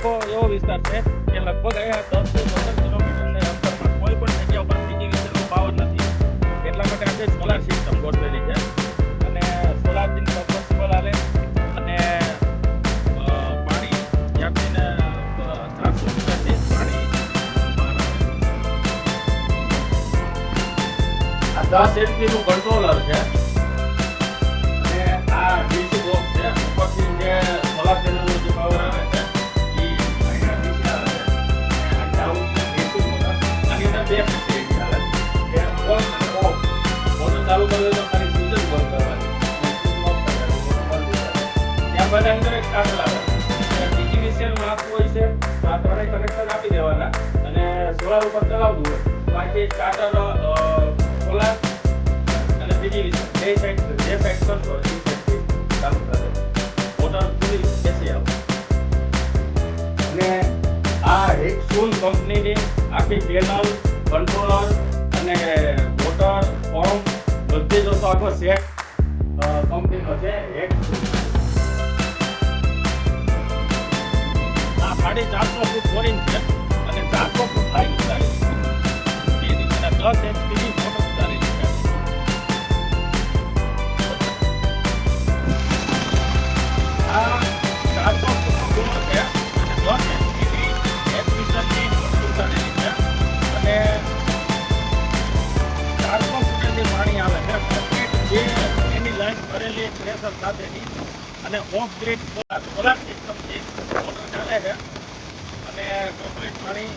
આખો એવો વિસ્તાર છે કે લગભગ અહીંયા 10 થી 15 કિલોમીટરની અંતરમાં કોઈ પણ જગ્યા ઉપર પીજીવીસીએલનો પાવર નથી. એટલા માટે આપણે સોલાર સિસ્ટમ ગોઠવેલી છે અને સોલારથી સબમર્સિબલ હાલે અને પાણી ત્યાંથી 400 મીટરથી પાણી આ 10 એચપીનું કંટ્રોલર છે અને આ ડીસી બોક્સ છે. ઉપરથી જે સોલાર પેનલનો જે પાવર આવે છે એ અહીંયા નીચે આવે છે અને આ ડીસી મોટર આની અંદર બે ફેસિલિટી આવે છે ઓન અને ઓફ. મોટર ચાલુ કરવી તો ખાલી સ્વિચ જ બંધ કરવાની, સ્વિચ ઓફ કરવાની, ત્યારબાદ અંદર એક સ્ટાર્ટર આવે. પીજીવીસીએલમાં આપવું હોય છે તો આ ત્રણેય કનેક્શન આપી દેવાના અને સોલાર ઉપર ચલાવવું હોય તો આથી સ્ટાર્ટર સોલાર અને પીજીવીસીએલ બે સાઈડ જે સાઈડ કરશો એ સાઈડથી ચાલુ થશે. મોટર પૂરી બેસી આવશે અને આ હેક્સુન કંપનીની આખી પેનલ, કંટ્રોલર અને મોટર, પંપ બધી જ વસ્તુ આખો સેટ કંપનીનો છે. આ 450 ફૂટ બોરિંગ છે અને 400 ફૂટ હાઈટ ઉતારેલી છે. 10 એચપીની મોટર ઉતારેલી છે. આ 400 ફૂટ દૂર છે અને 10 એચપીની એડમિશનની મોટર ઉતારેલી છે અને 400 ફૂટેથી પાણી આવે છે. જે એની લાઈન ભરેલી પ્રેશર સાથેની અને ઓફ ગ્રીડ સોલાર સિસ્ટમથી મોટર ચાલે છે અને કમ્પ્લીટ પાણી